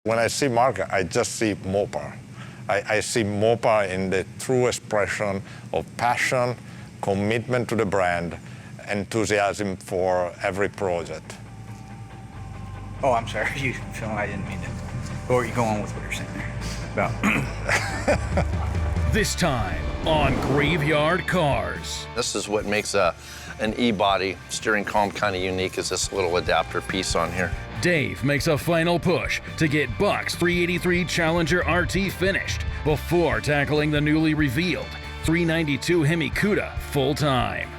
When I see Mark, I just see Mopar. I see Mopar in the true expression of passion, commitment to the brand, enthusiasm for every project. Oh, I'm sorry, Phil, I didn't mean to. Or you go on with what you're saying there about. This time on Graveyard Cars. This is what makes an E-body steering column kind of unique, is this little adapter piece on here. Dave makes a final push to get Buck's 383 Challenger RT finished before tackling the newly revealed 392 Hemi Cuda full-time.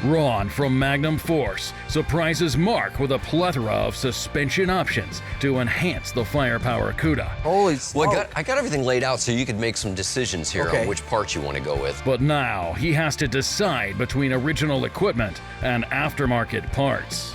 Ron from Magnum Force surprises Mark with a plethora of suspension options to enhance the firepower Cuda. Holy smoke. Well, I got everything laid out so you could make some decisions here on which parts you want to go with. But now he has to decide between original equipment and aftermarket parts.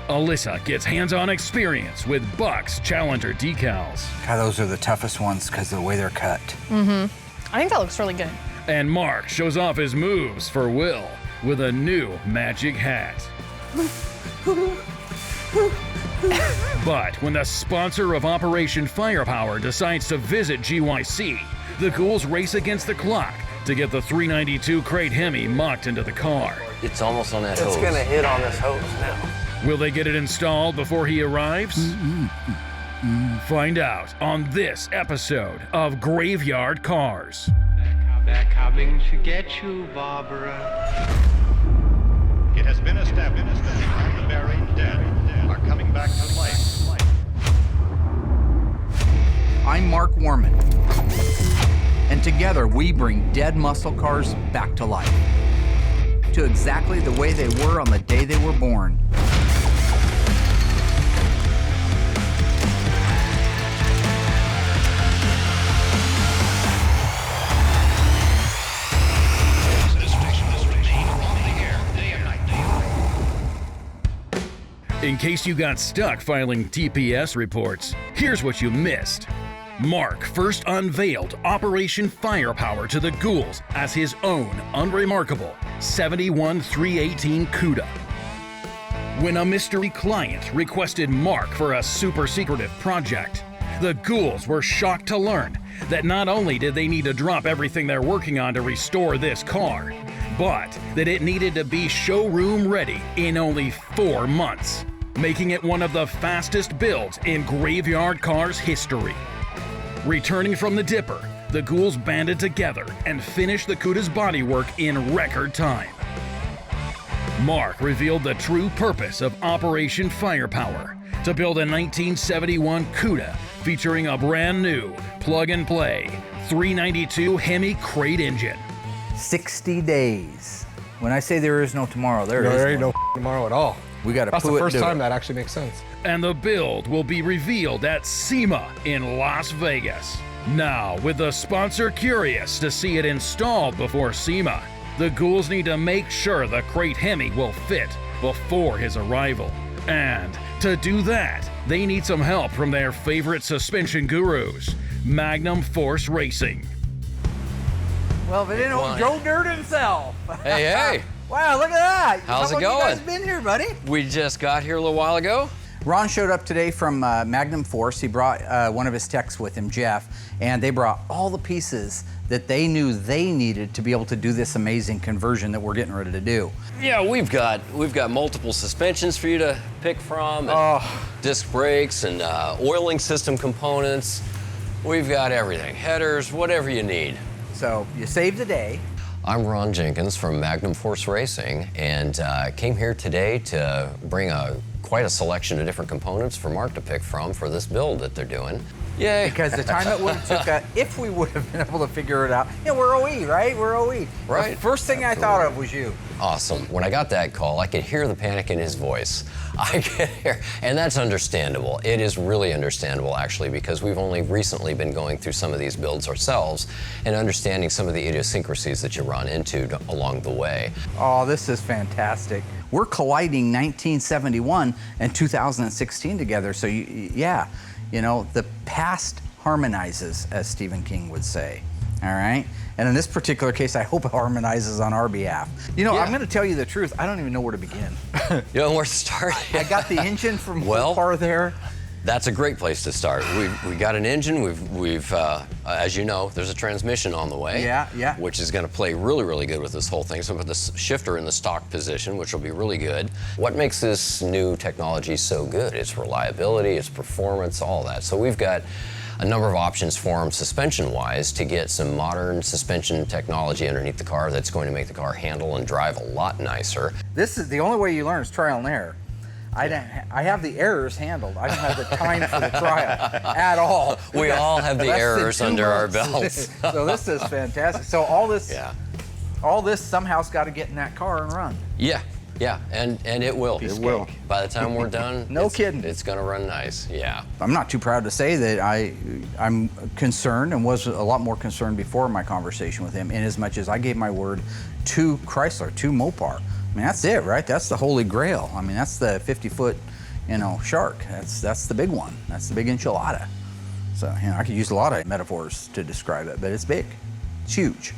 Alyssa gets hands-on experience with Buck's Challenger decals. God, those are the toughest ones because of the way they're cut. I think that looks really good. And Mark shows off his moves for Will with a new magic hat. But when the sponsor of Operation Firepower decides to visit GYC, the ghouls race against the clock to get the 392 crate Hemi mocked into the car. It's almost on that hose. It's gonna hit on this hose now. Will they get it installed before he arrives? Find out on this episode of Graveyard Cars. They're coming to get you, Barbara. It has been established that the buried dead are coming back to life. I'm Mark Warman, and together we bring dead muscle cars back to life, to exactly the way they were on the day they were born. In case you got stuck filing TPS reports, here's what you missed. Mark first unveiled Operation Firepower to the ghouls as his own unremarkable 71318 Cuda. When a mystery client requested Mark for a super secretive project, the ghouls were shocked to learn that not only did they need to drop everything they're working on to restore this car, but that it needed to be showroom ready in only 4 months, making it one of the fastest builds in Graveyard Cars history. Returning from the Dipper, the ghouls banded together and finished the Cuda's bodywork in record time. Mark revealed the true purpose of Operation Firepower, to build a 1971 Cuda featuring a brand new plug-and-play 392 Hemi crate engine. 60 days. When I say there is no tomorrow, there ain't no tomorrow at all. We got to That's the first time that actually makes sense. And the build will be revealed at SEMA in Las Vegas. Now, with the sponsor curious to see it installed before SEMA, the ghouls need to make sure the crate Hemi will fit before his arrival. And to do that, they need some help from their favorite suspension gurus, Magnum Force Racing. Well, if it ain't old Joe Dirt himself. Hey, hey. Wow, look at that. How's it going? How long you guys been here, buddy? We just got here a little while ago. Ron showed up today from Magnum Force. He brought one of his techs with him, Jeff, and they brought all the pieces that they knew they needed to be able to do this amazing conversion that we're getting ready to do. Yeah, we've got multiple suspensions for you to pick from, and disc brakes and oiling system components. We've got everything, headers, whatever you need. So you saved the day. I'm Ron Jenkins from Magnum Force Racing, and came here today to bring quite a selection of different components for Mark to pick from for this build that they're doing. Yay. Because the time it would have took, if we would have been able to figure it out, we're OE, right? We're OE. Right. The first thing I thought of was you. Awesome. When I got that call, I could hear the panic in his voice. I could hear, and that's understandable. It is really understandable, actually, because we've only recently been going through some of these builds ourselves and understanding some of the idiosyncrasies that you run into along the way. Oh, this is fantastic. We're colliding 1971 and 2016 together, so yeah. The past harmonizes, as Stephen King would say, all right? And in this particular case, I hope it harmonizes on our behalf. I'm gonna tell you the truth, I don't even know where to begin. You know where to start? I got the engine from well, far there. That's a great place to start. We got an engine. We've as you know, there's a transmission on the way. Yeah. Which is going to play really, really good with this whole thing. So we put the shifter in the stock position, which will be really good. What makes this new technology so good? It's reliability, it's performance, all that. So we've got a number of options for them suspension-wise to get some modern suspension technology underneath the car that's going to make the car handle and drive a lot nicer. This is the only way you learn is trial and error. I have the errors handled. I don't have the time for the trial at all. We all have the errors under our belts. So this is fantastic. So all this somehow's got to get in that car and run. Yeah, and it will. It will. By the time we're done, No kidding. It's going to run nice. Yeah. I'm not too proud to say that I'm concerned and was a lot more concerned before my conversation with him, in as much as I gave my word to Chrysler, to Mopar. I mean, that's it, right? That's the holy grail. I mean, that's the 50-foot, shark. That's the big one. That's the big enchilada. So, I could use a lot of metaphors to describe it, but it's big. It's huge.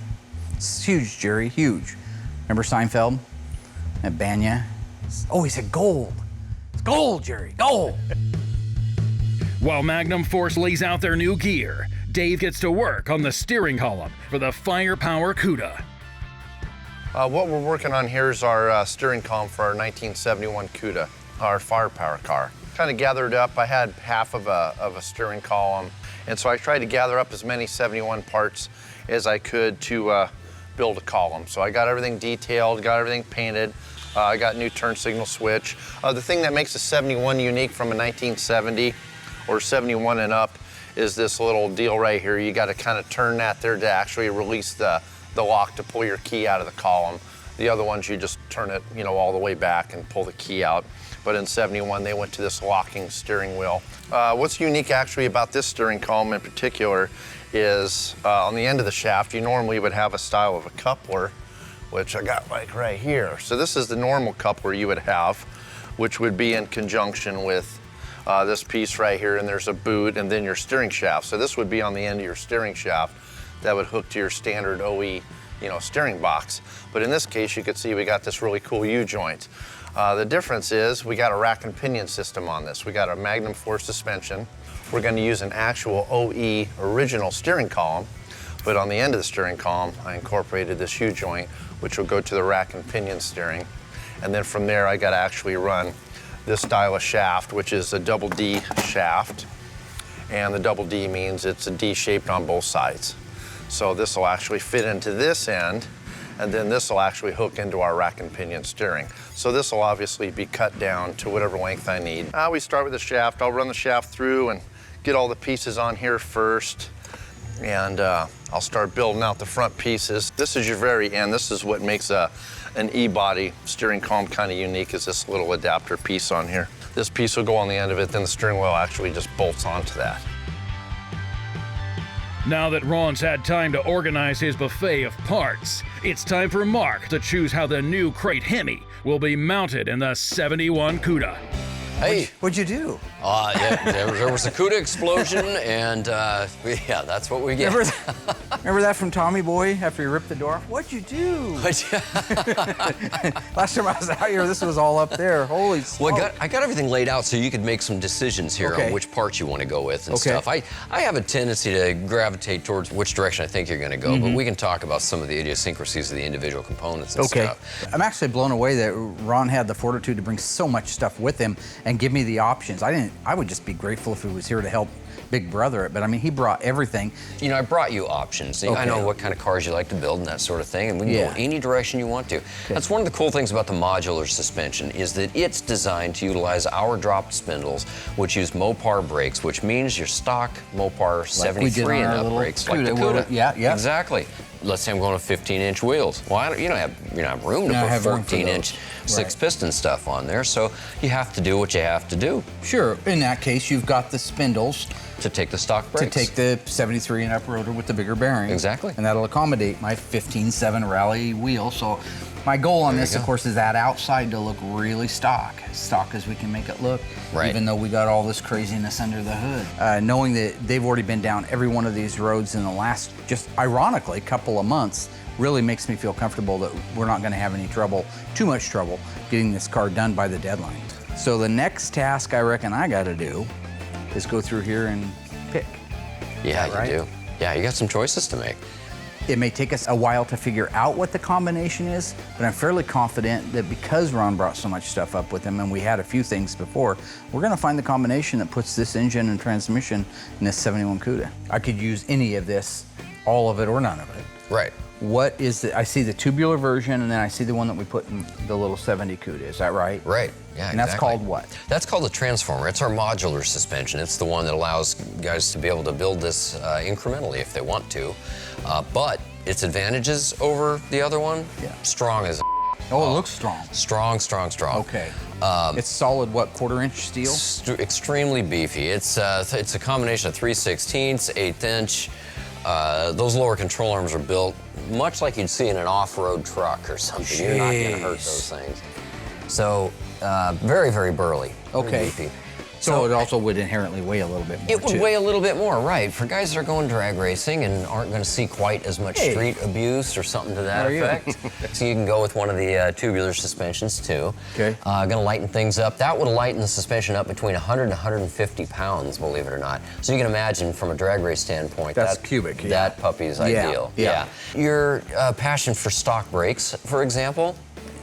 It's huge, Jerry, huge. Remember Seinfeld? At Banya? Oh, he said gold. It's gold, Jerry, gold. While Magnum Force lays out their new gear, Dave gets to work on the steering column for the Firepower Cuda. What we're working on here is our steering column for our 1971 Cuda, our firepower car. Kind of gathered up. I had half of a steering column, and so I tried to gather up as many 71 parts as I could to build a column. So I got everything detailed, got everything painted. I got new turn signal switch. The thing that makes a 71 unique from a 1970 or 71 and up is this little deal right here. You got to kind of turn that there to actually release the lock to pull your key out of the column. The other ones, you just turn it, all the way back and pull the key out. But in 71, they went to this locking steering wheel. What's unique actually about this steering column in particular is on the end of the shaft, you normally would have a style of a coupler, which I got like right here. So this is the normal coupler you would have, which would be in conjunction with this piece right here, and there's a boot and then your steering shaft. So this would be on the end of your steering shaft that would hook to your standard OE, steering box. But in this case, you could see we got this really cool U-joint. The difference is we got a rack and pinion system on this. We got a Magnum Force suspension. We're going to use an actual OE original steering column, but on the end of the steering column, I incorporated this U-joint, which will go to the rack and pinion steering. And then from there, I got to actually run this style of shaft, which is a double D shaft. And the double D means it's a D shaped on both sides. So this will actually fit into this end, and then this will actually hook into our rack and pinion steering. So this will obviously be cut down to whatever length I need. We start with the shaft. I'll run the shaft through and get all the pieces on here first, and I'll start building out the front pieces. This is your very end. This is what makes an E-body steering column kind of unique, is this little adapter piece on here. This piece will go on the end of it, then the steering wheel actually just bolts onto that. Now that Ron's had time to organize his buffet of parts, it's time for Mark to choose how the new crate Hemi will be mounted in the 71 Cuda. Hey. What'd you do? There was a Cuda explosion, and that's what we get. Remember that from Tommy Boy after he ripped the door off? What'd you do? Last time I was out here, this was all up there. Holy smoke. Well, I got everything laid out so you could make some decisions here on which parts you want to go with and stuff. I have a tendency to gravitate towards which direction I think you're going to go, but we can talk about some of the idiosyncrasies of the individual components and stuff. I'm actually blown away that Ron had the fortitude to bring so much stuff with him and give me the options. I would just be grateful if he was here to help Big Brother it, but I mean, he brought everything. I brought you options. I know what kind of cars you like to build and that sort of thing, and we can go any direction you want to. That's one of the cool things about the modular suspension, is that it's designed to utilize our dropped spindles, which use Mopar brakes, which means your stock Mopar 73 and up brakes, like the Cuda. Yeah. Exactly. Let's say I'm going to 15-inch wheels. Well, you don't have room to put 14-inch six-piston stuff on there, so you have to do what you have to do. Sure. In that case, you've got the spindles to take the stock brakes. To take the 73 and up rotor with the bigger bearing. Exactly. And that'll accommodate my 15.7 rally wheel. So my goal on this, of course, is that outside to look really stock as we can make it look, even though we got all this craziness under the hood. Knowing that they've already been down every one of these roads in the last, just ironically, couple of months, really makes me feel comfortable that we're not going to have any trouble, too much trouble, getting this car done by the deadline. So the next task I reckon I got to do is go through here and pick. Yeah, Is that right? you do. Yeah, you got some choices to make. It may take us a while to figure out what the combination is, but I'm fairly confident that because Ron brought so much stuff up with him and we had a few things before, we're gonna find the combination that puts this engine and transmission in this 71 Cuda. I could use any of this, all of it or none of it. Right. What is the, I see the tubular version and then I see the one that we put in the little 70 Cuda, is that right? Right, yeah, And that's exactly. called what? That's called the transformer. It's our modular suspension. It's the one that allows guys to be able to build this incrementally if they want to. But its advantages over the other one, strong as Oh, it looks strong. Strong, strong, strong. Okay. It's solid, what, 1/4 inch steel? Extremely beefy. It's a combination of 3/16, 1/8 inch. Those lower control arms are built much like you'd see in an off-road truck or something. You're not going to hurt those things. So very, very burly. Very Okay. beefy. So it also would inherently weigh a little bit more, It would too. weigh a little bit more, right. For guys that are going drag racing and aren't going to see quite as much Hey. street abuse or something to that How are you? effect. So you can go with one of the tubular suspensions too. Okay. Going to lighten things up. That would lighten the suspension up between 100 and 150 pounds, believe it or not. So you can imagine from a drag race standpoint, That's cubic, yeah. that puppy's ideal. yeah. Your passion for stock brakes, for example,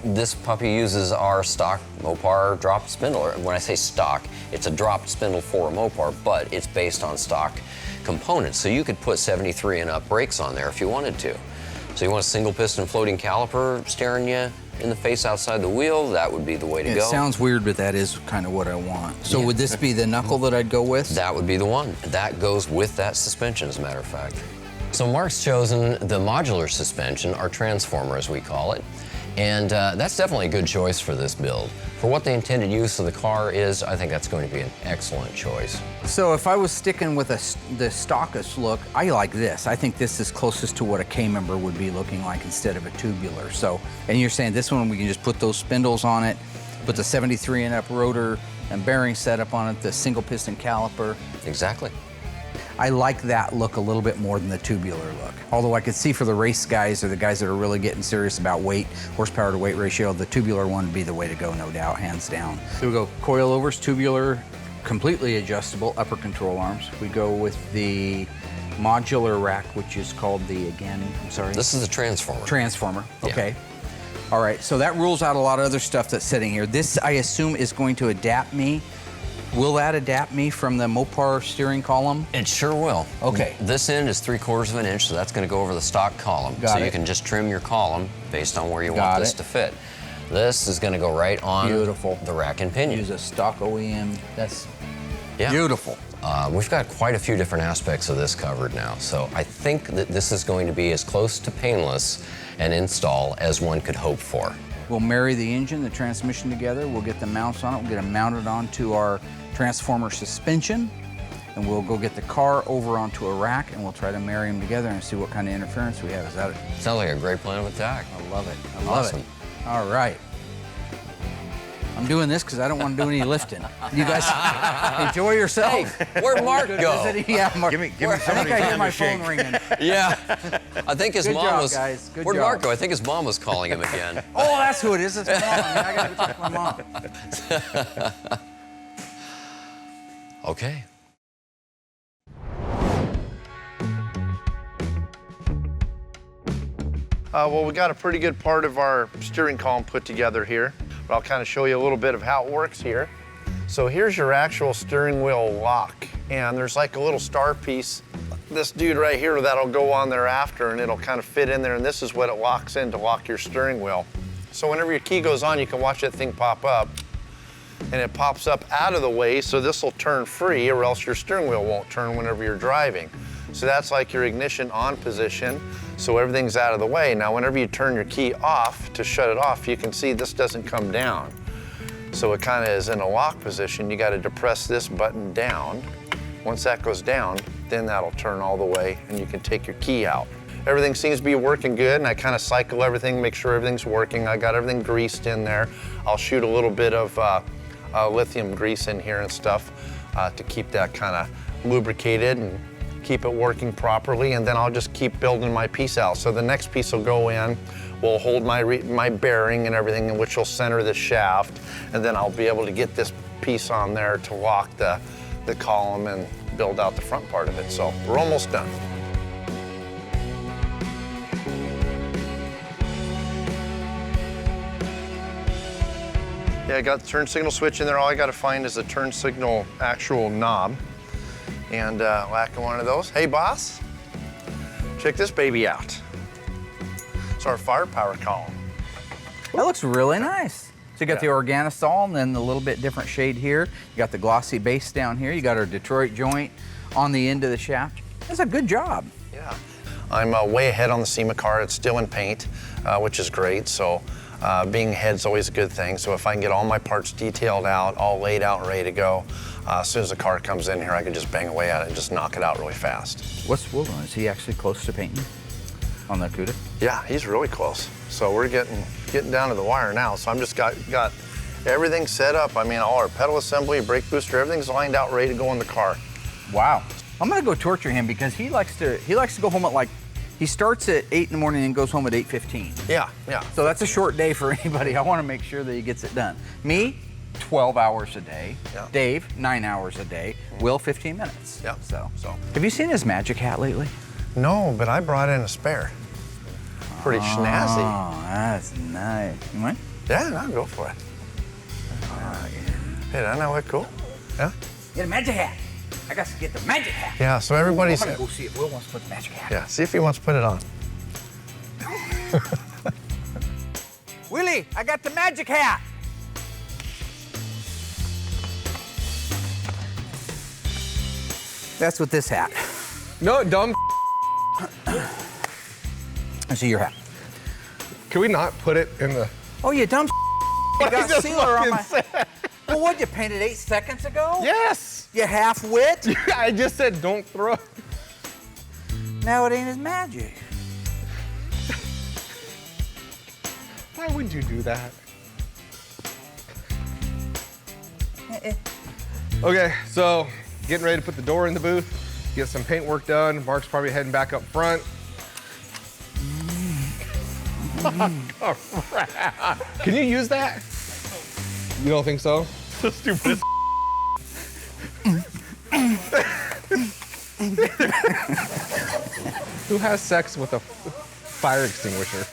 this puppy uses our stock Mopar dropped spindle. When I say stock, it's a dropped spindle for a Mopar, but it's based on stock components. So you could put 73 and up brakes on there if you wanted to. So you want a single piston floating caliper staring you in the face outside the wheel, that would be the way to It go. sounds weird, but that is kind of what I want. So Yeah. would this be the knuckle that I'd go with? That would be the one. That goes with that suspension, as a matter of fact. So Mark's chosen the modular suspension, our transformer as we call it. And that's definitely a good choice for this build. For what the intended use of the car is, I think that's going to be an excellent choice. So if I was sticking with the stockist look, I like this. I think this is closest to what a K-member would be looking like instead of a tubular. So, and you're saying this one we can just put those spindles on it, put the 73 and up rotor and bearing setup on it, the single piston caliper. Exactly. I like that look a little bit more than the tubular look. Although I could see for the race guys or the guys that are really getting serious about weight, horsepower to weight ratio, the tubular one would be the way to go, no doubt, hands down. So we go coilovers, tubular, completely adjustable upper control arms. We go with the modular rack, which is called the, again, I'm sorry? This is a transformer. Transformer, Yeah. okay. All right, so that rules out a lot of other stuff that's sitting here. This, I assume, is going to adapt me. Will that adapt me from the Mopar steering column? It sure will. Okay. This end is 3/4 of an inch, so that's going to go over the stock column. Got so it. you can just trim your column based on where you Got want this it. to fit. This is going to go right on Beautiful. the rack and pinion. Use a stock OEM. That's Yeah. beautiful. We've got quite a few different aspects of this covered now, so I think that this is going to be as close to painless an install as one could hope for. We'll marry the engine, the transmission together. We'll get the mounts on it. We'll get them mounted onto our transformer suspension, and we'll go get the car over onto a rack, and we'll try to marry them together and see what kind of interference we have. Is that it? Sounds like a great plan of attack. I love it. I love Awesome. it. All right. I'm doing this because I don't want to do any lifting. You guys enjoy yourself. Hey, where'd Mark go? Yeah, Mark. Give me I think I hear my phone shake. ringing. Yeah, I think his Good mom job, was. guys. Good Where'd job. Mark go? I think his mom was calling him again. Oh, that's who it is. It's mom. I gotta go talk to my mom. Okay. Well, we got a pretty good part of our steering column put together here, but I'll kind of show you a little bit of how it works here. So here's your actual steering wheel lock, and there's like a little star piece, this dude right here, that'll go on there after, and it'll kind of fit in there, and this is what it locks in to lock your steering wheel. So whenever your key goes on, you can watch that thing pop up, and it pops up out of the way, so this will turn free, or else your steering wheel won't turn whenever you're driving. So that's like your ignition on position, so everything's out of the way. Now, whenever you turn your key off to shut it off, you can see this doesn't come down. So it kind of is in a lock position. You got to depress this button down. Once that goes down, then that'll turn all the way, and you can take your key out. Everything seems to be working good, and I kind of cycle everything, make sure everything's working. I got everything greased in there. I'll shoot a little bit of lithium grease in here and stuff to keep that kind of lubricated and keep it working properly, and then I'll just keep building my piece out. So the next piece will go in, will hold my bearing and everything, in which will center the shaft, and then I'll be able to get this piece on there to lock the the column and build out the front part of it. So we're almost done. Yeah, I got the turn signal switch in there. All I got to find is the turn signal actual knob and whack one of those. Hey, boss, check this baby out. It's our firepower column. That looks really nice. So you got the organosol and then the little bit different shade here. You got the glossy base down here. You got our Detroit joint on the end of the shaft. That's a good job. Yeah. I'm way ahead on the SEMA car. It's still in paint, which is great. So being ahead's always a good thing. So if I can get all my parts detailed out, all laid out and ready to go, as soon as the car comes in here, I can just bang away at it and just knock it out really fast. What's Will on? Is he actually close to painting on that Cuda? Yeah, he's really close. So we're getting down to the wire now. So I'm just got everything set up. I mean, all our pedal assembly, brake booster, everything's lined out, ready to go in the car. Wow. I'm gonna go torture him because he likes to go home at he starts at 8 in the morning and goes home at 8:15. Yeah. So that's a short day for anybody. I want to make sure that he gets it done. Me, 12 hours a day. Yeah. Dave, 9 hours a day. Will, 15 minutes. Yeah. So. Have you seen his magic hat lately? No, but I brought in a spare. Pretty snazzy. Oh, that's nice. You mind? Yeah, no, go for it. Hey, I know what cool. Yeah? Get a magic hat. I got to get the magic hat. Yeah, so everybody's. I'm gonna go see if Will wants to put the magic hat. Yeah, see if he wants to put it on. Willie, I got the magic hat. That's with this hat. No, dumb. I see your hat. Can we not put it in the... Oh, you dumb. You got just sealer on my. fucking said. Well, what, you painted 8 seconds ago? Yes! You half-wit? I just said don't throw. Now it ain't his magic. Why would you do that? Okay, so getting ready to put the door in the booth, get some paint work done. Mark's probably heading back up front. Can you use that? You don't think so? So stupid. Who has sex with a fire extinguisher?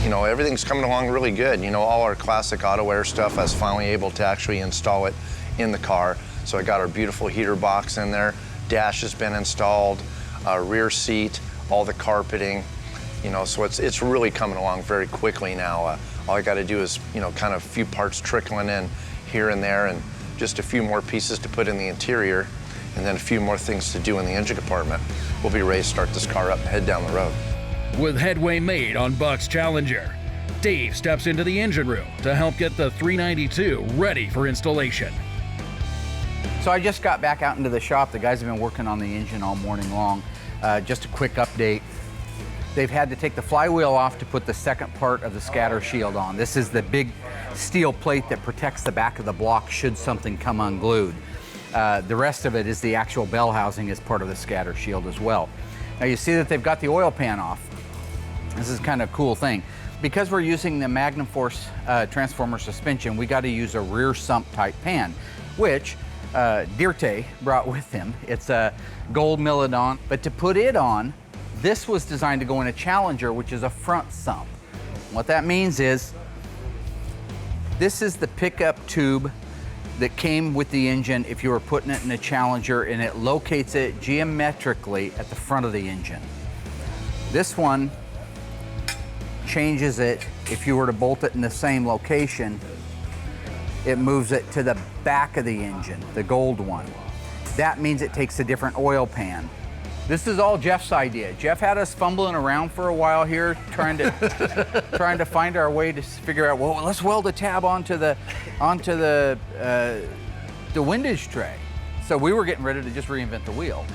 You know, everything's coming along really good. You know, all our classic auto air stuff, I was finally able to actually install it in the car. So I got our beautiful heater box in there. Dash has been installed, rear seat, all the carpeting. You know, so it's really coming along very quickly now. All I got to do is, you know, kind of a few parts trickling in here and there, and just a few more pieces to put in the interior, and then a few more things to do in the engine compartment. We'll be ready to start this car up and head down the road. With headway made on Buck's Challenger, Dave steps into the engine room to help get the 392 ready for installation. So I just got back out into the shop. The guys have been working on the engine all morning long. Just a quick update. They've had to take the flywheel off to put the second part of the scatter shield on. This is the big steel plate that protects the back of the block should something come unglued. The rest of it is the actual bell housing as part of the scatter shield as well. Now you see that they've got the oil pan off. This is kind of a cool thing. Because we're using the Magnum Force transformer suspension, we got to use a rear sump type pan, which Dirte brought with him. It's a gold Milodon, but to put it on, this was designed to go in a Challenger, which is a front sump. What that means is, this is the pickup tube that came with the engine if you were putting it in a Challenger, and it locates it geometrically at the front of the engine. This one changes it. If you were to bolt it in the same location, it moves it to the back of the engine, the gold one. That means it takes a different oil pan. This is all Jeff's idea. Jeff had us fumbling around for a while here, trying to find our way to figure out, well, let's weld a tab onto the windage tray. So we were getting ready to just reinvent the wheel.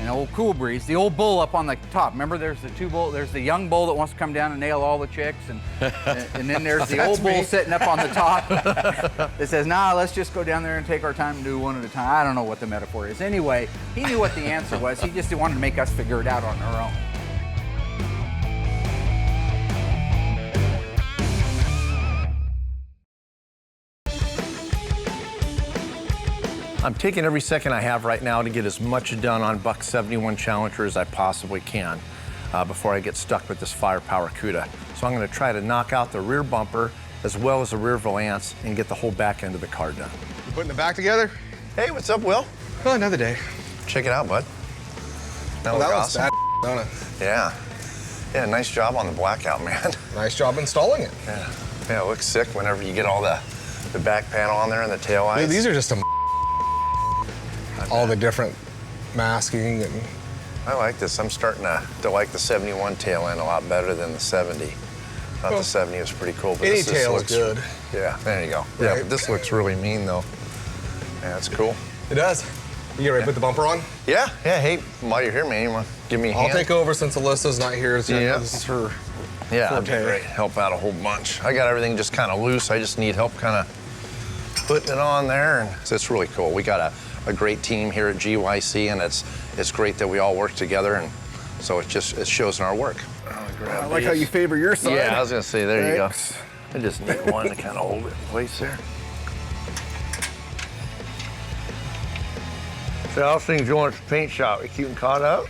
An old Cool Breeze, the old bull up on the top. Remember, there's the two bull. There's the young bull that wants to come down and nail all the chicks, and then there's the old bull sitting up on the top that says, "Nah, let's just go down there and take our time and do one at a time." I don't know what the metaphor is. Anyway, he knew what the answer was. He just wanted to make us figure it out on our own. I'm taking every second I have right now to get as much done on Buck 71 Challenger as I possibly can before I get stuck with this firepower Cuda. So I'm going to try to knock out the rear bumper as well as the rear valance and get the whole back end of the car done. You putting it back together? Hey, what's up, Will? Oh, another day. Check it out, bud. That Well, looks that awesome. was bad, don't it? Yeah. Yeah, nice job on the blackout, man. Nice job installing it. Yeah, it looks sick whenever you get all the back panel on there and the tail lights. Dude, these are just some all the different masking and I like this. I'm starting to like the 71 tail end a lot better than the 70. Thought the 70 was pretty cool. But any this tail is looks good. Yeah, there you go. Yeah, Right. but this looks really mean though. Yeah, it's cool. It does. You get ready to put the bumper on? Yeah. Hey, while you're here, man, you want to give me a hand? I'll take over since Alyssa's not here. So Yeah. this is her. Yeah, that'd be forte. great. Help out a whole bunch. I got everything just kind of loose. I just need help kind of putting it on there, and so it's really cool. We got a great team here at GYC, and it's great that we all work together, and so it shows in our work. I like how you favor your side. Yeah, I was gonna say, there you go. Thanks. I just need one to kind of hold it in place there. So how's things going at the paint shop? You keeping caught up?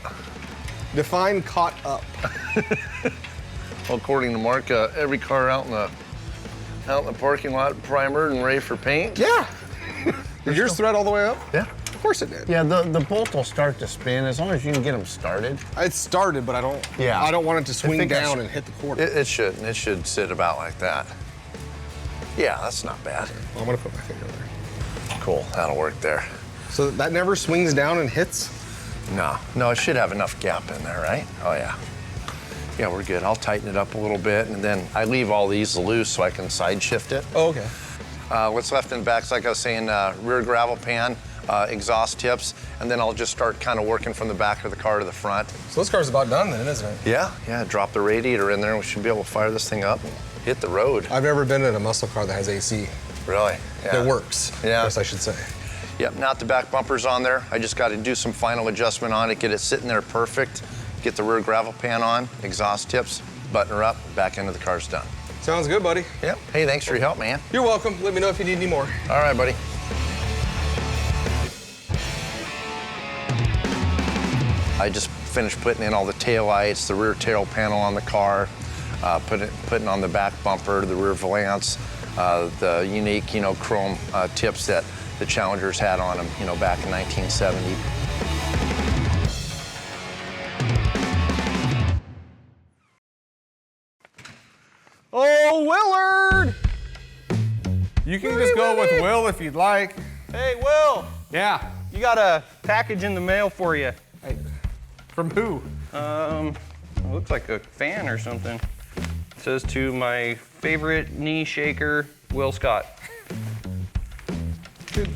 Define caught up. Well, according to Mark, every car out in the parking lot primered and ready for paint. Yeah. Did yours thread all the way up? Yeah. Of course it did. Yeah, the bolt will start to spin as long as you can get them started. It started, but I don't. Yeah. I don't want it to swing think down and hit the quarter. It shouldn't. It should sit about like that. Yeah, that's not bad. I'm gonna put my finger there. Cool, that'll work there. So that never swings down and hits? No, it should have enough gap in there, right? Oh yeah. Yeah, we're good. I'll tighten it up a little bit, and then I leave all these loose so I can side shift it. Oh, okay. What's left in the back is, like I was saying, rear gravel pan, exhaust tips, and then I'll just start kind of working from the back of the car to the front. So this car's about done then, isn't it? Yeah, drop the radiator in there, and we should be able to fire this thing up and hit the road. I've never been in a muscle car that has AC. Really? Yeah. That works. Yeah. Yes, I should say. Yep, now that the back bumper's on there, I just got to do some final adjustment on it, get it sitting there perfect, get the rear gravel pan on, exhaust tips, button her up, back end of the car's done. Sounds good, buddy. Yep. Hey, thanks for your help, man. You're welcome. Let me know if you need any more. All right, buddy. I just finished putting in all the tail lights, the rear tail panel on the car, putting on the back bumper, the rear valance, the unique, chrome tips that the Challengers had on them, back in 1970. Oh, Willard! You can just go with Will if you'd like. Hey, Will, Yeah. you got a package in the mail for you. Hey, from who? It looks like a fan or something. It says to my favorite knee shaker, Will Scott. Dude,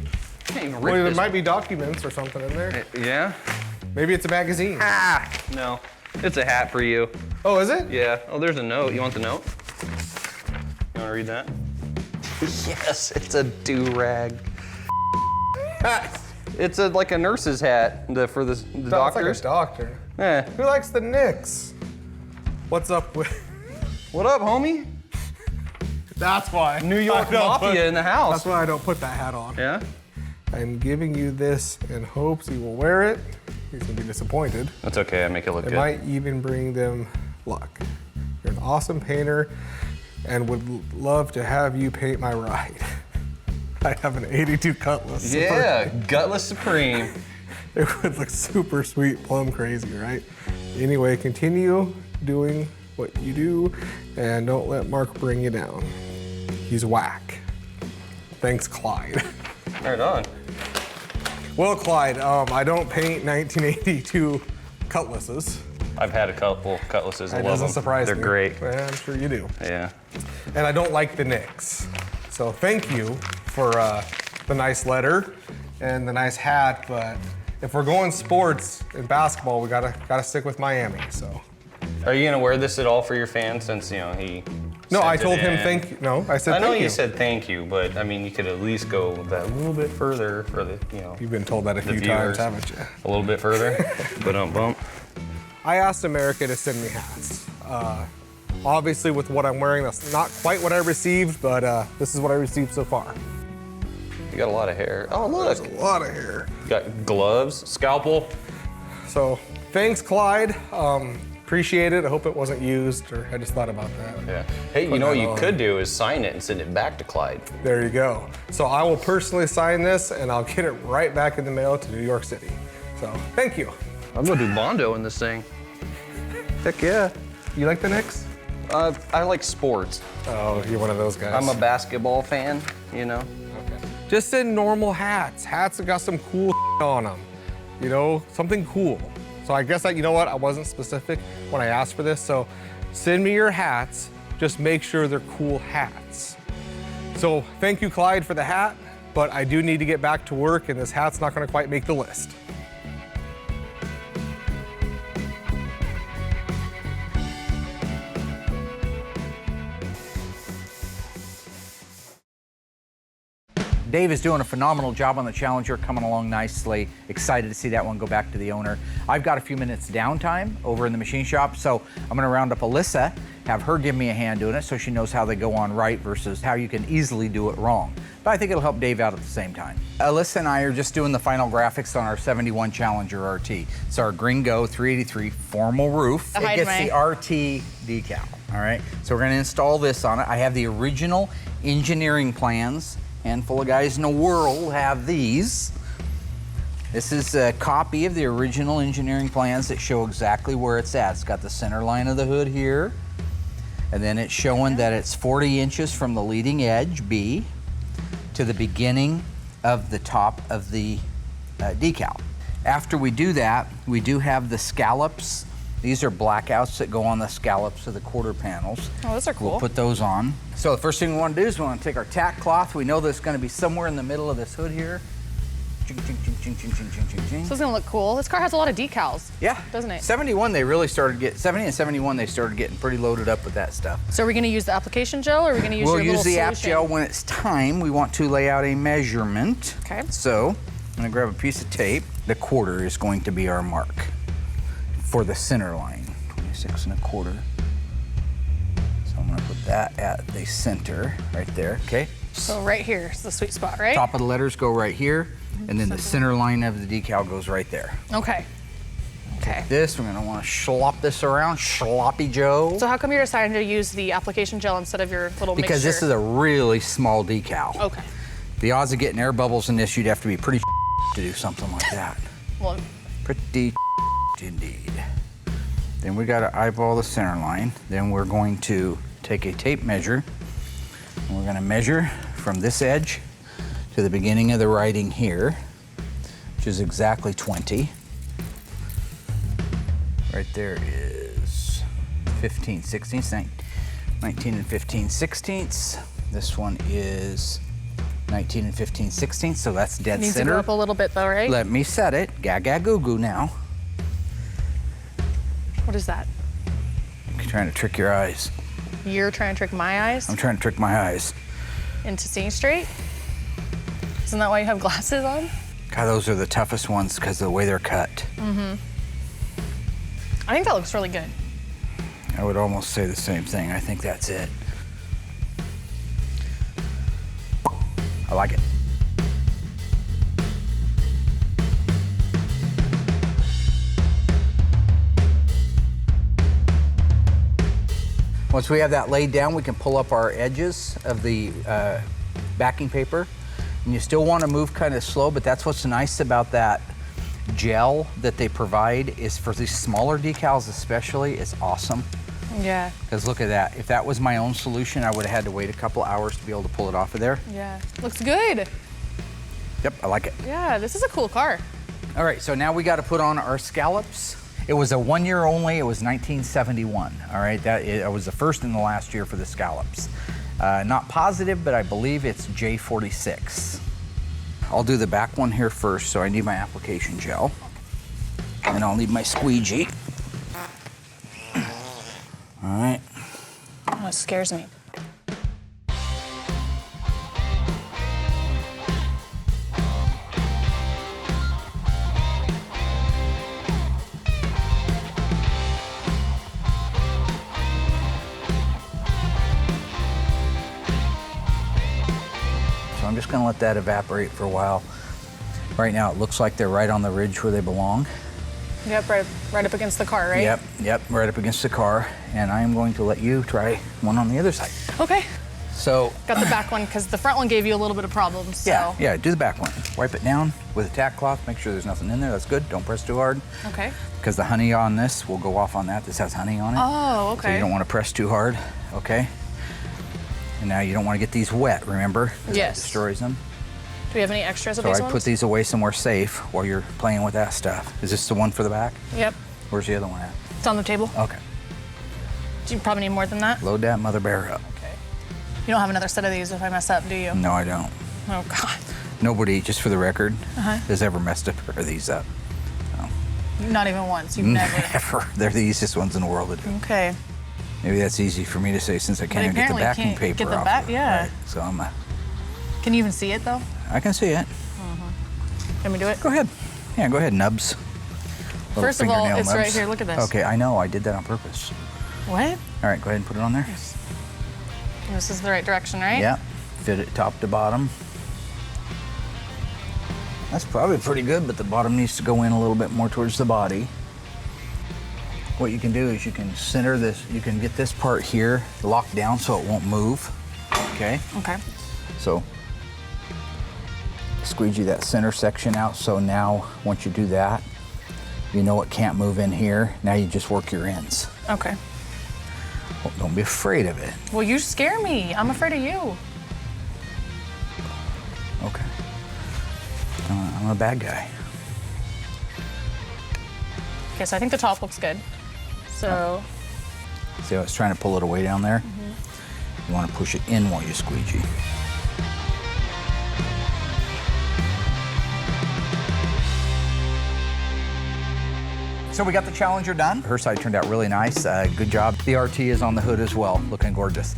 Can't even well, rip there this. might be documents or something in there. Yeah? Maybe it's a magazine. Ah, no. It's a hat for you. Oh, is it? Yeah. Oh, there's a note. You want the note? You want to read that? Yes, it's a do-rag. It's like a nurse's hat for the Sounds doctors. like a doctor. Yeah. Who likes the Knicks? What's up with? What up, homie? That's why. New York I don't Mafia in the house. That's why I don't put that hat on. Yeah? I'm giving you this in hopes you will wear it. He's gonna be disappointed. That's okay. I make it look It good. might even bring them luck. You're an awesome painter and would love to have you paint my ride. I have an 82 Cutlass. Yeah, Gutless Supreme. It would look super sweet, plum crazy, right? Anyway, continue doing what you do and don't let Mark bring you down. He's whack. Thanks, Clyde. Right on. Well, Clyde, I don't paint 1982 Cutlasses. I've had a couple Cutlasses. I That love doesn't them. surprise They're me. great. Well, I'm sure you do. Yeah. And I don't like the Knicks. So thank you for the nice letter and the nice hat, but if we're going sports and basketball, we gotta stick with Miami. So. Are you gonna wear this at all for your fan since, you know, he No, I sent it told him in? thank you. No, I said I know thank you you. said thank you, but I mean, you could at least go that little bit further for the, you know. You've been told that a the few viewers. times, haven't you? A little bit further, but don't bump. I asked America to send me hats. Obviously, with what I'm wearing, that's not quite what I received, but this is what I received so far. You got a lot of hair. Oh, look. There's a lot of hair. You got gloves, scalpel. So, thanks, Clyde. Appreciate it. I hope it wasn't used, or I just thought about that. Yeah. Hey, you Put know what that you on. could do is sign it and send it back to Clyde. There you go. So I will personally sign this, and I'll get it right back in the mail to New York City. So, thank you. I'm gonna do Bondo in this thing. Heck yeah. You like the Knicks? I like sports. Oh, you're one of those guys. I'm a basketball fan, you know. Okay. Just send normal hats. Hats that got some cool on them. You know, something cool. So I guess you know what? I wasn't specific when I asked for this. So send me your hats. Just make sure they're cool hats. So thank you, Clyde, for the hat. But I do need to get back to work, and this hat's not going to quite make the list. Dave is doing a phenomenal job on the Challenger, coming along nicely. Excited to see that one go back to the owner. I've got a few minutes downtime over in the machine shop, so I'm gonna round up Alyssa, have her give me a hand doing it so she knows how they go on right versus how you can easily do it wrong. But I think it'll help Dave out at the same time. Alyssa and I are just doing the final graphics on our 71 Challenger RT. It's our Gringo 383 formal roof. It gets the RT decal, all right? So we're gonna install this on it. I have the original engineering plans. Handful of guys in the world have these. This is a copy of the original engineering plans that show exactly where it's at. It's got the center line of the hood here, and then it's showing that it's 40 inches from the leading edge, B, to the beginning of the top of the decal. After we do that, we do have the scallops. These are blackouts that go on the scallops of the quarter panels. Oh, those are cool. We'll put those on. So the first thing we want to do is we want to take our tack cloth. We know that it's going to be somewhere in the middle of this hood here. Ching, ching, ching, ching, ching, ching, ching, ching, ching. So it's gonna look cool. This car has a lot of decals. Yeah. Doesn't it? 71, they really started getting, 70 and 71, they started getting pretty loaded up with that stuff. So are we gonna use the application gel or are we gonna use We'll your use little the app solution? gel when it's time. We want to lay out a measurement. Okay. So I'm gonna grab a piece of tape. The quarter is going to be our mark for the center line, 26 1/4. So I'm gonna put that at the center right there, okay? So right here is the sweet spot, right? Top of the letters go right here, and then the center line of the decal goes right there. Okay. Okay. This, we're gonna wanna slop this around, sloppy Joe. So how come you're deciding to use the application gel instead of your little Because mixture? this is a really small decal. Okay. The odds of getting air bubbles in this, you'd have to be pretty to do something like that. Well, Pretty indeed. Then we gotta eyeball the center line. Then we're going to take a tape measure, and we're gonna measure from this edge to the beginning of the writing here, which is exactly 20. Right there is 15 sixteenths, 19 and 15 sixteenths. This one is 19 and 15 sixteenths, so that's dead needs to center. go up a little bit though, right? Let me set it. Gaga goo goo now. What is that? I'm trying to trick your eyes. You're trying to trick my eyes I'm trying to trick my eyes. into seeing straight? Isn't that why you have glasses on? God, those are the toughest ones because of the way they're cut. Mm-hmm. I think that looks really good. I would almost say the same thing. I think that's it. I like it. Once we have that laid down, we can pull up our edges of the backing paper. And you still want to move kind of slow, but that's what's nice about that gel that they provide is for these smaller decals especially, it's awesome. Yeah. Because look at that. If that was my own solution, I would have had to wait a couple hours to be able to pull it off of there. Yeah. Looks good. Yep, I like it. Yeah, this is a cool car. All right, so now we got to put on our scallops. It was a 1 year only, it was 1971, all right? It was the first and the last year for the scallops. Not positive, but I believe it's J46. I'll do the back one here first, so I need my application gel. And I'll need my squeegee. All right. Oh, it scares me. So I'm just gonna let that evaporate for a while. Right now it looks like they're right on the ridge where they belong. Yep, right up against the car, right? Yep, right up against the car. And I am going to let you try one on the other side. Okay. So. Got the back one, because the front one gave you a little bit of problems, so. Yeah, do the back one. Wipe it down with a tack cloth, make sure there's nothing in there, that's good. Don't press too hard. Okay. Because the honey on this will go off on that. This has honey on it. Oh, okay. So you don't want to press too hard, okay? And now you don't want to get these wet, remember? Yes. It destroys them. Do we have any extras of So these I ones? put these away somewhere safe while you're playing with that stuff. Is this the one for the back? Yep. Where's the other one at? It's on the table. Okay. Do you probably need more than that? Load that mother bear up. Okay. You don't have another set of these if I mess up, do you? No, I don't. Oh, God. Nobody, just for the record, Uh-huh. has ever messed a pair of these up. Not even once. You've never. Never. They're the easiest ones in the world to do. Okay. Maybe that's easy for me to say since I But can't even get the apparently backing can't paper get the off. back- of it, yeah. right? So Can you even see it, though? I can see it. Can we do it? Go ahead. Yeah, go ahead, nubs. Little First of all, fingernail it's right nubs. here. Look at this. Okay, I know. I did that on purpose. What? All right, go ahead and put it on there. This is the right direction, right? Yeah, fit it top to bottom. That's probably pretty good, but the bottom needs to go in a little bit more towards the body. What you can do is you can center this, you can get this part here locked down so it won't move, okay? Okay. So squeegee that center section out, so now once you do that, you know it can't move in here. Now you just work your ends. Okay. Well, don't be afraid of it. Well, you scare me. I'm afraid of you. Okay. I'm a bad guy. Okay, so I think the top looks good. So. See how it's trying to pull it away down there? You want to push it in while you squeegee. So we got the Challenger done. Her side turned out really nice. Good job. The RT is on the hood as well, looking gorgeous.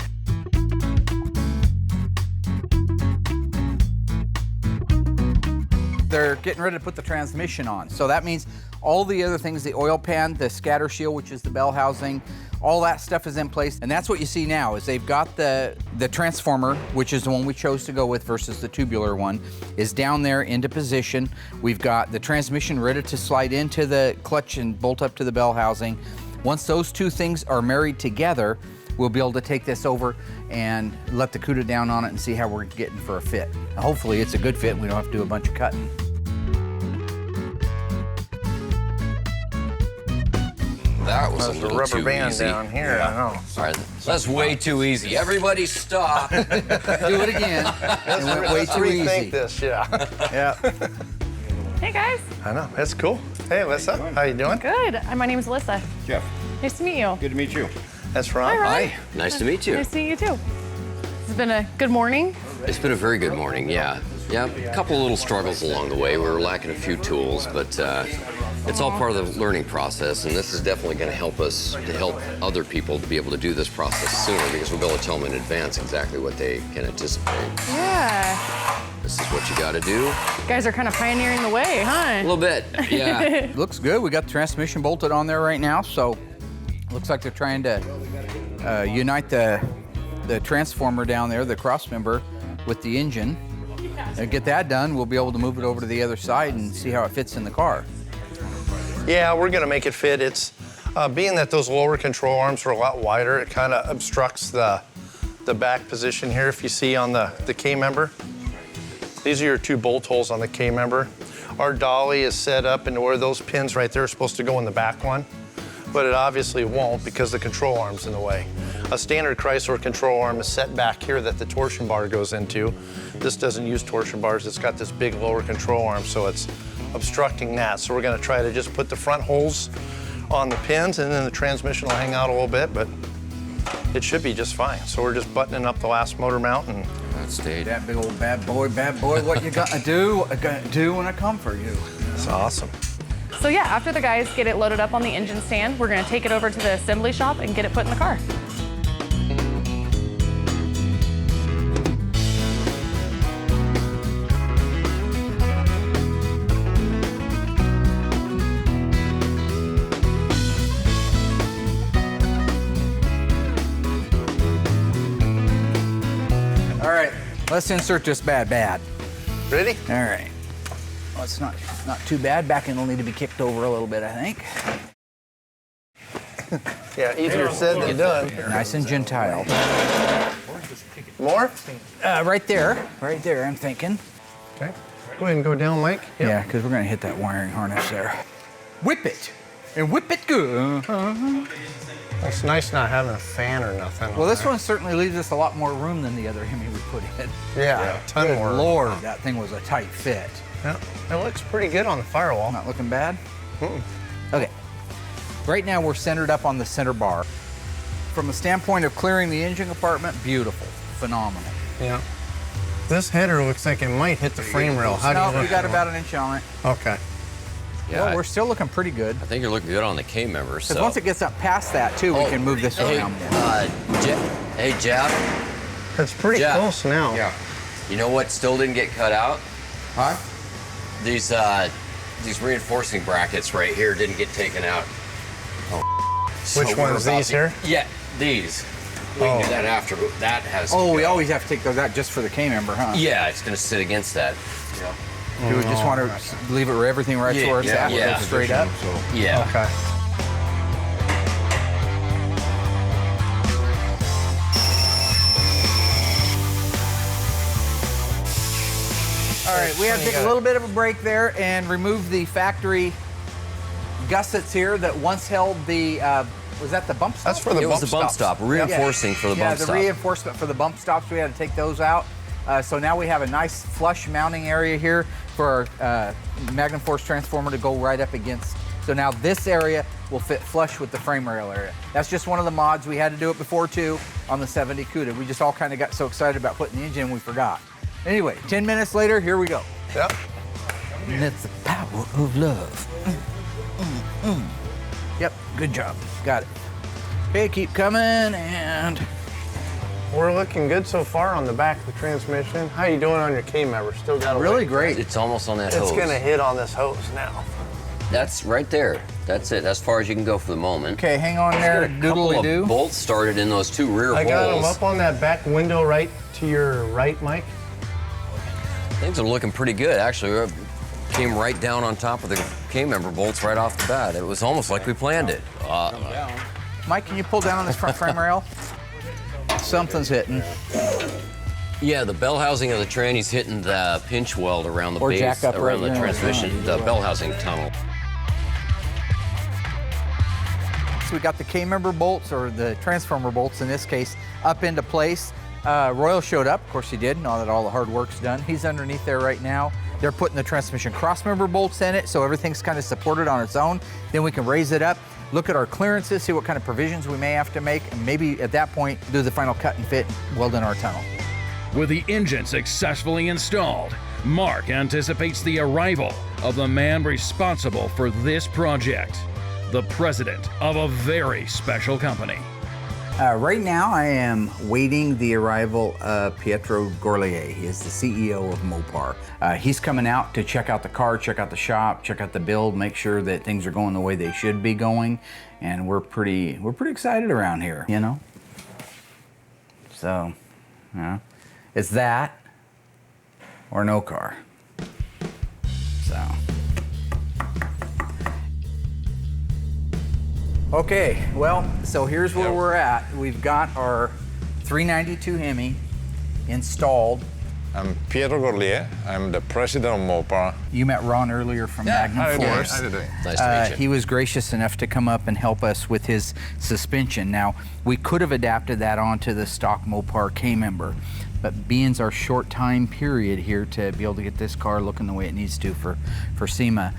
They're getting ready to put the transmission on. So that means all the other things, the oil pan, the scatter shield, which is the bell housing, all that stuff is in place. And that's what you see now is they've got the transformer, which is the one we chose to go with versus the tubular one, is down there into position. We've got the transmission ready to slide into the clutch and bolt up to the bell housing. Once those two things are married together, we'll be able to take this over and let the Cuda down on it and see how we're getting for a fit. Now, hopefully it's a good fit and we don't have to do a bunch of cutting. That was a There's little rubber too band easy. down here, I know. All right, that's way too easy. Everybody stop. Do it again. It went way Let's too rethink easy. this, yeah. Yeah. Hey, guys. I know, that's cool. Hey, Alyssa, how you doing? Good. My name is Alyssa. Jeff, Nice to meet you. good to meet you. That's Ron. Hi, Ron. Hi, nice to meet you. Nice to meet you, too. It's been a good morning. It's been a very good morning, yeah. Yeah, a couple of little struggles along the way. We were lacking a few tools, but it's all part of the learning process, and this is definitely going to help us to help other people to be able to do this process sooner because we'll be able to tell them in advance exactly what they can anticipate. Yeah. This is what you got to do. You guys are kind of pioneering the way, huh? A little bit, yeah. Looks good. We got the transmission bolted on there right now, so looks like they're trying to unite the transformer down there, the cross member, with the engine. And get that done, we'll be able to move it over to the other side and see how it fits in the car. Yeah, we're gonna make it fit. It's, being that those lower control arms are a lot wider, it kind of obstructs the back position here. If you see on the K-member, these are your two bolt holes on the K-member. Our dolly is set up into where those pins right there are supposed to go in the back one, but it obviously won't because the control arm's in the way. A standard Chrysler control arm is set back here that the torsion bar goes into. This doesn't use torsion bars. It's got this big lower control arm, so it's obstructing that. So we're gonna try to just put the front holes on the pins and then the transmission will hang out a little bit, but it should be just fine. So we're just buttoning up the last motor mount and It stayed. That big old bad boy, what you gonna do? I gonna do when I come for you. It's awesome. So yeah, after the guys get it loaded up on the engine stand, we're gonna take it over to the assembly shop and get it put in the car. All right, let's insert this bad. Ready? All right. Well, it's not too bad. Back end will need to be kicked over a little bit, I think. Yeah, easier said than done. Nice and gentile. More? Right there, I'm thinking. Okay. Go ahead and go down, Mike. Yep. Yeah, because we're gonna hit that wiring harness there. Whip it, and whip it good. It's nice not having a fan or nothing. Well, this one certainly leaves us a lot more room than the other Hemi we put in. Yeah, a ton more. Lord, that thing was a tight fit. Yeah, it looks pretty good on the firewall. Not looking bad? Okay. Right now we're centered up on the center bar. From the standpoint of clearing the engine compartment, beautiful, phenomenal. Yeah. This header looks like it might hit the frame rail. How do you No, look we got at it? about an inch on it. Okay. Yeah, Well, we're still looking pretty good. I think you're looking good on the K members. Because So. once it gets up past that, too, we can move this Hey, around more. Hey, Jeff. That's pretty Jeff. close now. Yeah. You know what still didn't get cut out? Huh? These reinforcing brackets right here didn't get taken out. So Which we're ones? about These to- here? Yeah, these. We can do that after, but that has to Oh, we go. always have to take those out just for the K member, huh? Yeah, it's gonna sit against that. Do we just want to leave it where everything right where it's at? Yeah. Go straight up? Yeah. Okay. All right, we have to take a little bit of a break there and remove the factory gussets here that once held the, was that the bump stop? That's for the It was bump the bump stops. stop, reinforcing for the bump Yeah, stop. the reinforcement for the bump stops, we had to take those out. So now we have a nice flush mounting area here for our Magnum Force transformer to go right up against. So now this area will fit flush with the frame rail area. That's just one of the mods. We had to do it before too on the 70 Cuda. We just all kind of got so excited about putting the engine in we forgot. Anyway, 10 minutes later, here we go. Yep. And it's the power of love. Yep, good job. Got it. Okay, keep coming and We're looking good so far on the back of the transmission. How you doing on your K member? Still got a really ways. great. It's almost on that It's hose. gonna hit on this hose now. That's right there. That's it. As far as you can go for the moment. Okay, hang on there, A couple doodly-doo. of bolts started in those two rear I got them holes. up on that back window right to your right, Mike. Things are looking pretty good, actually. We came right down on top of the K-member bolts right off the bat. It was almost like we planned it. Mike, can you pull down on this front frame rail? Something's hitting. Yeah, the bell housing of the tranny's hitting the pinch weld around the Or base, jack up around right the there. transmission, the bell housing tunnel. So we got the K-member bolts, or the transformer bolts in this case, up into place. Royal showed up, of course he did, now that all the hard work's done. He's underneath there right now. They're putting the transmission crossmember bolts in it, so everything's kind of supported on its own. Then we can raise it up, look at our clearances, see what kind of provisions we may have to make, and maybe at that point do the final cut and fit, weld in our tunnel. With the engine successfully installed, Mark anticipates the arrival of the man responsible for this project, the president of a very special company. Right now, I am waiting the arrival of Pietro Gorlier. He is the CEO of Mopar. He's coming out to check out the car, check out the shop, check out the build, make sure that things are going the way they should be going, and we're pretty excited around here, you know. So, yeah, it's that or no car. So. Okay, well, so here's where we're at. We've got our 392 Hemi installed. I'm Pietro Gorlier. I'm the president of Mopar. You met Ron earlier from Magnum Force. How are you doing? Nice to meet you. He was gracious enough to come up and help us with his suspension. Now, we could have adapted that onto the stock Mopar K-member, but being our short time period here to be able to get this car looking the way it needs to for SEMA,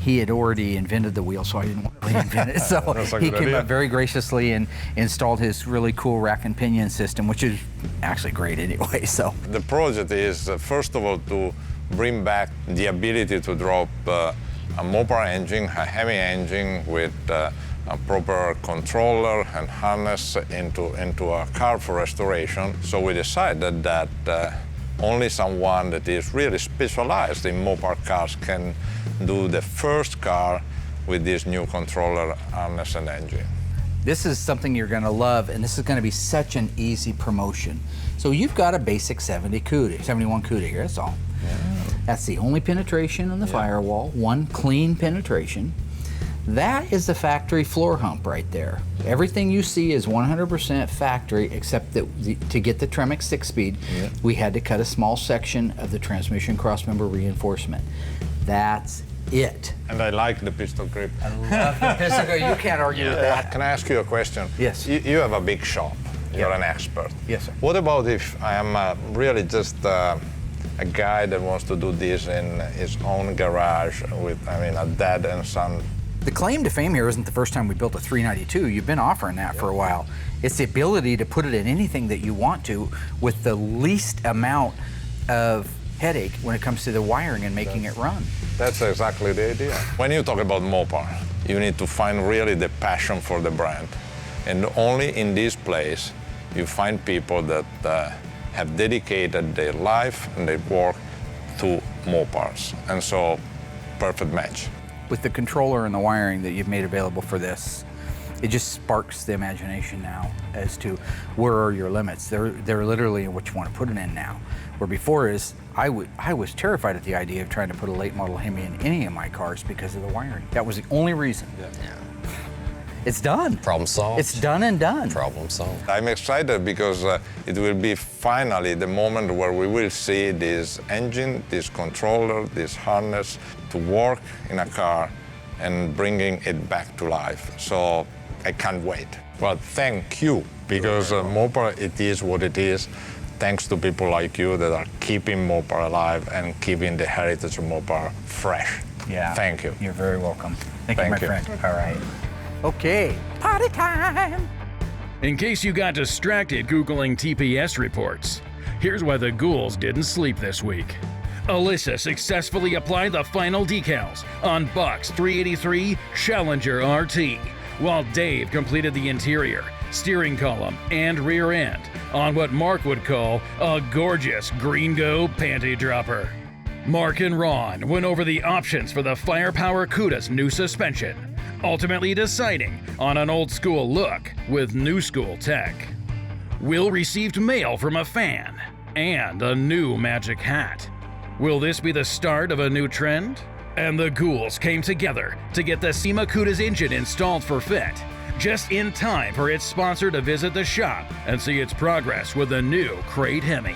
he had already invented the wheel, so I didn't want to reinvent it. So That's a he good came idea. up very graciously and installed his really cool rack and pinion system, which is actually great anyway. So The project is, first of all, to bring back the ability to drop a Mopar engine, a heavy engine with a proper controller and harness into a car for restoration. So we decided that only someone that is really specialized in Mopar cars can do the first car with this new controller, harness, and engine. this is something you're going to love, and this is going to be such an easy promotion. So you've got a basic 71 Cuda here, that's all. Yeah. That's the only penetration on the firewall, one clean penetration. That is the factory floor hump right there. Everything you see is 100% factory, except that to get the Tremec 6-speed, we had to cut a small section of the transmission crossmember reinforcement. That's it. And I like the pistol grip. I love the pistol grip. You can't argue with that. Can I ask you a question? Yes. You have a big shop. You're an expert. Yes, sir. What about if I am really just a guy that wants to do this in his own garage with, a dad and son? The claim to fame here isn't the first time we built a 392. You've been offering that for a while. It's the ability to put it in anything that you want to with the least amount of headache when it comes to the wiring and making it run. That's exactly the idea. When you talk about Mopar, you need to find really the passion for the brand. And only in this place you find people that have dedicated their life and their work to Mopars. And so, perfect match. With the controller and the wiring that you've made available for this, it just sparks the imagination now as to where are your limits. They're literally what you want to put it in now. Where before is, I was terrified at the idea of trying to put a late model Hemi in any of my cars because of the wiring. That was the only reason. Yeah. It's done. Problem solved. It's done and done. Problem solved. I'm excited because it will be finally the moment where we will see this engine, this controller, this harness to work in a car and bringing it back to life. So I can't wait. Well, thank you, because Mopar, it is what it is, thanks to people like you that are keeping Mopar alive and keeping the heritage of Mopar fresh. Yeah. Thank you. You're very welcome. Thank you, my you. friend. All right. Okay, party time. In case you got distracted Googling TPS reports, here's why the ghouls didn't sleep this week. Alyssa successfully applied the final decals on Buck's 383 Challenger RT, while Dave completed the interior, steering column, and rear end on what Mark would call a gorgeous Green-Go panty dropper. Mark and Ron went over the options for the Firepower Cuda's new suspension, ultimately deciding on an old-school look with new-school tech. Will received mail from a fan and a new magic hat. Will this be the start of a new trend? And the ghouls came together to get the SEMA Cuda's engine installed for fit, just in time for its sponsor to visit the shop and see its progress with the new crate Hemi.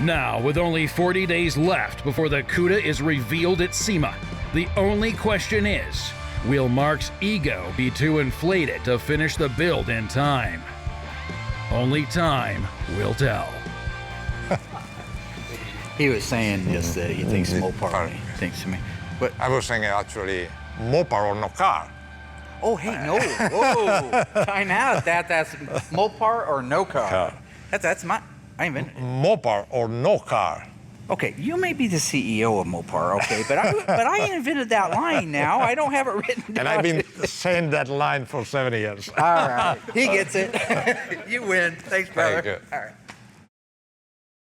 Now, with only 40 days left before the Cuda is revealed at SEMA, the only question is, will Mark's ego be too inflated to finish the build in time? Only time will tell. He was saying this, that he thinks Mopar thinks to me. But I was saying actually, Mopar or no car. oh, hey, no, whoa, time out. That's Mopar or no car. That's my, I invented it. Mopar or no car. Okay, you may be the CEO of Mopar, okay, but I invented that line now. I don't have it written down. And I've been saying that line for 7 years. All right, he gets it. You win. Thanks, brother. Thank you. All right.